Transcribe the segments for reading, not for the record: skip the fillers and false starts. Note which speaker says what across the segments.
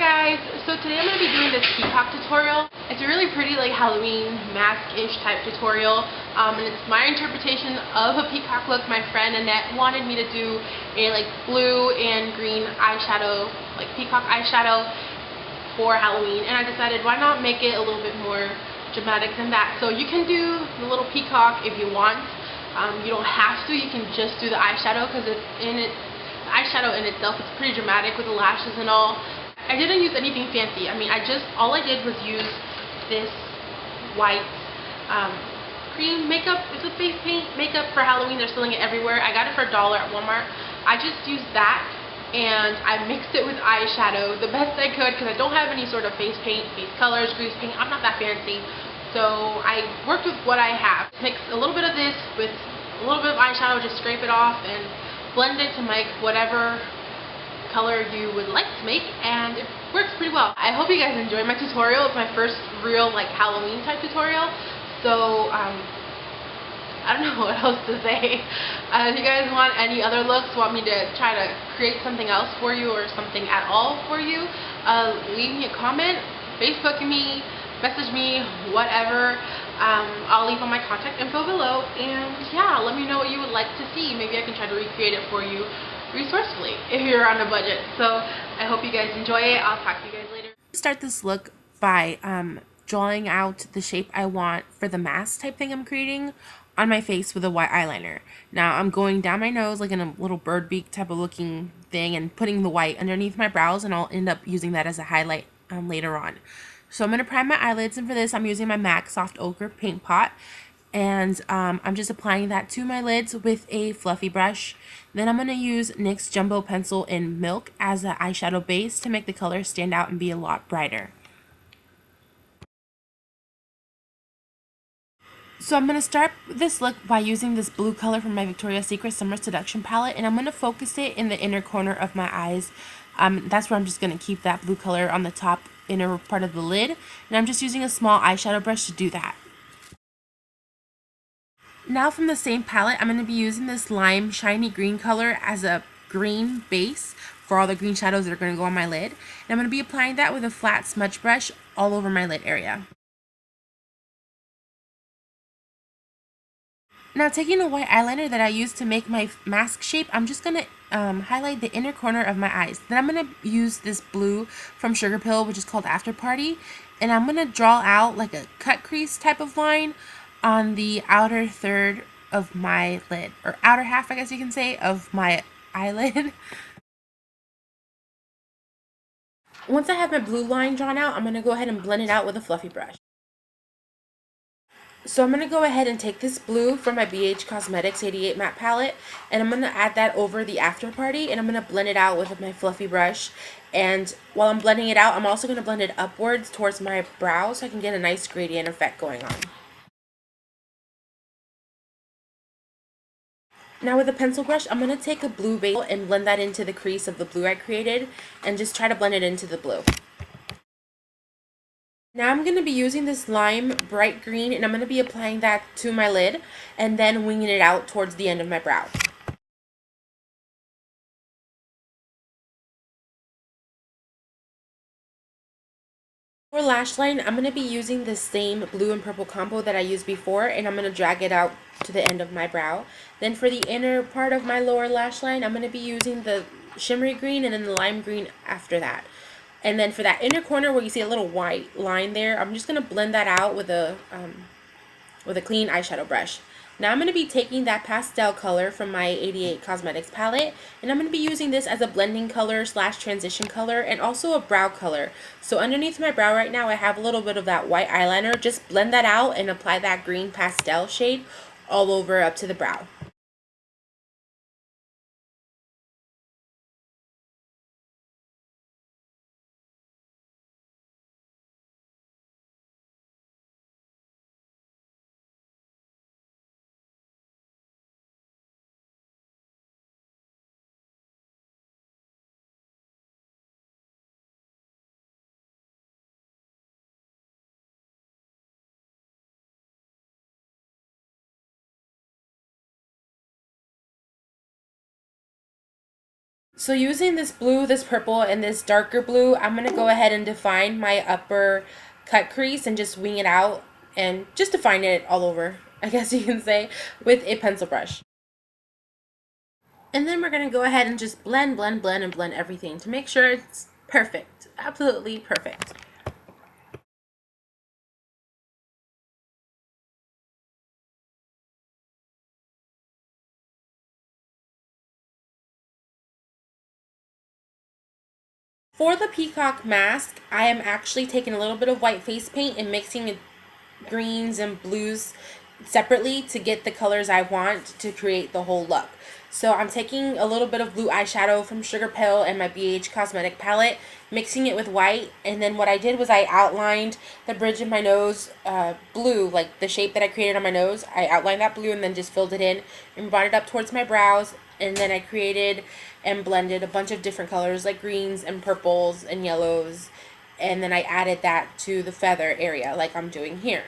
Speaker 1: guys, so today I'm going to be doing this Peacock tutorial. It's a really pretty like Halloween mask-ish type tutorial, and it's my interpretation of a peacock look. My friend Annette wanted me to do a like blue and green eyeshadow, like peacock eyeshadow for Halloween, and I decided why not make it a little bit more dramatic than that. So you can do the little peacock if you want. You don't have to, you can just do the eyeshadow because the eyeshadow in itself is pretty dramatic with the lashes and all. I didn't use anything fancy. I mean, all I did was use this white cream makeup. It's a face paint makeup for Halloween. They're selling it everywhere. I got it for $1 at Walmart. I just used that and I mixed it with eyeshadow the best I could because I don't have any sort of face paint, face colors, grease paint. I'm not that fancy. So I worked with what I have. Mix a little bit of this with a little bit of eyeshadow, just scrape it off and blend it to make whatever color you would like to make, and it works pretty well. I hope you guys enjoyed my tutorial. It's my first real like Halloween type tutorial, so I don't know what else to say. If you guys want any other looks, want me to try to create something else for you or something at all for you, leave me a comment, Facebook me, message me, whatever. I'll leave all my contact info below, and yeah, let me know what you would like to see. Maybe I can try to recreate it for you resourcefully if you're on a budget. So I hope you guys enjoy it. I'll talk to you guys later.
Speaker 2: Start this look by drawing out the shape I want for the mask type thing I'm creating on my face with a white eyeliner. Now I'm going down my nose like in a little bird beak type of looking thing and putting the white underneath my brows, and I'll end up using that as a highlight later on. So I'm going to prime my eyelids, and for this I'm using my MAC Soft Ochre Paint Pot, and I'm just applying that to my lids with a fluffy brush. Then I'm going to use NYX Jumbo Pencil in Milk as an eyeshadow base to make the color stand out and be a lot brighter. So I'm going to start this look by using this blue color from my Victoria's Secret Summer Seduction palette, and I'm going to focus it in the inner corner of my eyes. That's where I'm just going to keep that blue color on the top inner part of the lid, and I'm just using a small eyeshadow brush to do that. Now from the same palette, I'm going to be using this lime shiny green color as a green base for all the green shadows that are going to go on my lid, and I'm going to be applying that with a flat smudge brush all over my lid area. Now taking a white eyeliner that I used to make my mask shape, I'm just going to highlight the inner corner of my eyes. Then I'm going to use this blue from Sugar Pill, which is called After Party, and I'm going to draw out like a cut crease type of line on the outer third of my lid, or outer half I guess you can say, of my eyelid. Once I have my blue line drawn out, I'm going to go ahead and blend it out with a fluffy brush. So I'm going to go ahead and take this blue from my BH Cosmetics 88 matte palette, and I'm going to add that over the After Party, and I'm going to blend it out with my fluffy brush. And while I'm blending it out, I'm also going to blend it upwards towards my brow so I can get a nice gradient effect going on. Now with a pencil brush, I'm going to take a blue base and blend that into the crease of the blue I created, and just try to blend it into the blue. Now I'm going to be using this lime bright green, and I'm going to be applying that to my lid and then winging it out towards the end of my brow. For lash line, I'm going to be using the same blue and purple combo that I used before, and I'm going to drag it out to the end of my brow. Then for the inner part of my lower lash line, I'm going to be using the shimmery green and then the lime green after that. And then for that inner corner where you see a little white line there, I'm just going to blend that out with a clean eyeshadow brush. Now I'm going to be taking that pastel color from my 88 Cosmetics palette, and I'm going to be using this as a blending color / transition color and also a brow color. So underneath my brow right now I have a little bit of that white eyeliner. Just blend that out and apply that green pastel shade all over up to the brow. So using this blue, this purple, and this darker blue, I'm going to go ahead and define my upper cut crease and just wing it out and just define it all over, I guess you can say, with a pencil brush. And then we're going to go ahead and just blend everything to make sure it's perfect, absolutely perfect. For the Peacock mask, I am actually taking a little bit of white face paint and mixing greens and blues separately to get the colors I want to create the whole look. So I'm taking a little bit of blue eyeshadow from Sugar Pill and my BH Cosmetic palette, mixing it with white, and then what I did was I outlined the bridge of my nose blue, like the shape that I created on my nose. I outlined that blue and then just filled it in and brought it up towards my brows, and then I created and blended a bunch of different colors like greens and purples and yellows, and then I added that to the feather area like I'm doing here.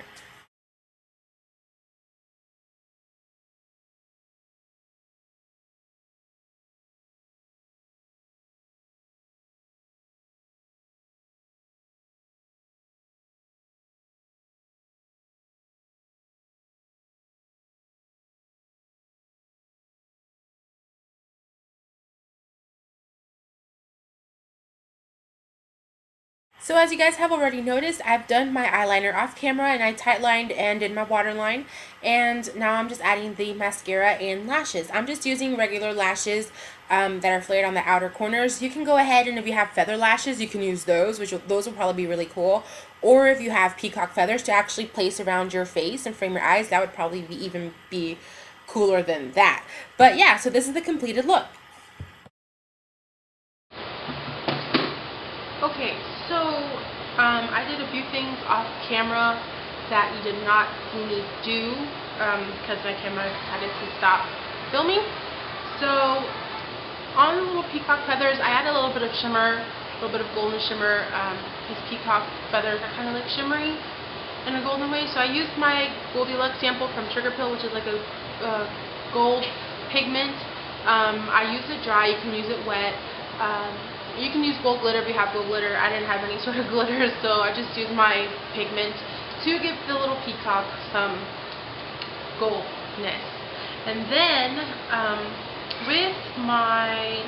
Speaker 2: So as you guys have already noticed, I've done my eyeliner off camera and I tight lined and did my waterline, and now I'm just adding the mascara and lashes. I'm just using regular lashes that are flared on the outer corners. You can go ahead and if you have feather lashes, you can use those, those will probably be really cool. Or if you have peacock feathers to actually place around your face and frame your eyes, that would probably even be cooler than that. But yeah, so this is the completed look.
Speaker 1: Okay, so I did a few things off camera that you did not see me do because my camera decided to stop filming. So on the little peacock feathers, I added a little bit of shimmer, a little bit of golden shimmer, because peacock feathers are kind of like shimmery in a golden way. So I used my Goldilocks sample from Sugar Pill, which is like a gold pigment. I used it dry, you can use it wet. You can use gold glitter if you have gold glitter. I didn't have any sort of glitter, so I just used my pigment to give the little peacock some goldness. And then with my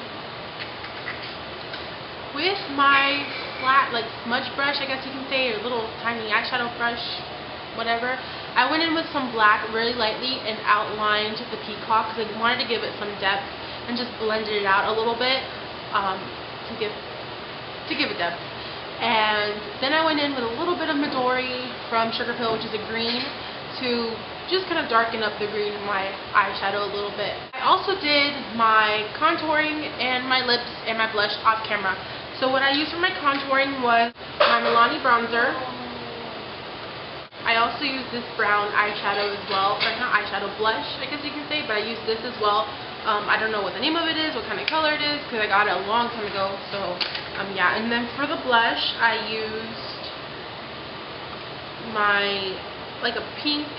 Speaker 1: flat, like smudge brush, I guess you can say, or little tiny eyeshadow brush, whatever, I went in with some black really lightly and outlined the peacock because I wanted to give it some depth and just blended it out a little bit. To give it depth. And then I went in with a little bit of Midori from Sugar Pill, which is a green, to just kind of darken up the green in my eyeshadow a little bit. I also did my contouring and my lips and my blush off camera. So what I used for my contouring was my Milani bronzer. I also used this brown eyeshadow as well, or not eyeshadow, blush, I guess you can say, but I used this as well. I don't know what the name of it is, what kind of color it is, because I got it a long time ago, so yeah. And then for the blush, I used my, like a pink,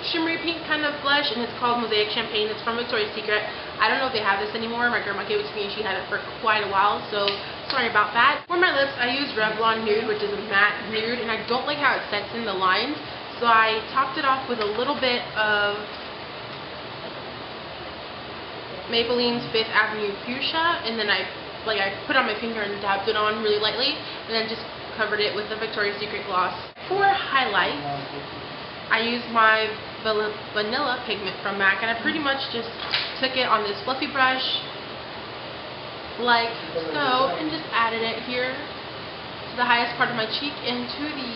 Speaker 1: shimmery pink kind of blush, and it's called Mosaic Champagne. It's from Victoria's Secret. I don't know if they have this anymore. My grandma gave it to me and she had it for quite a while, so sorry about that. For my lips, I used Revlon Nude, which is a matte nude, and I don't like how it sets in the lines, so I topped it off with a little bit of Maybelline's Fifth Avenue Fuchsia, and then I put it on my finger and dabbed it on really lightly, and then just covered it with the Victoria's Secret gloss. For highlights, I used my vanilla pigment from MAC, and I pretty much just took it on this fluffy brush, like so, and just added it here to the highest part of my cheek and to the,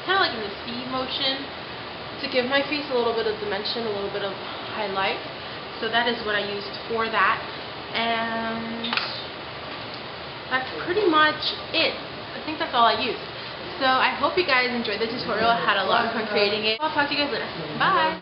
Speaker 1: kind of like in the C motion, to give my face a little bit of dimension, a little bit of highlight. So that is what I used for that, and that's pretty much it. I think that's all I used. So I hope you guys enjoyed the tutorial. I had a lot of fun creating it. I'll talk to you guys later. Bye!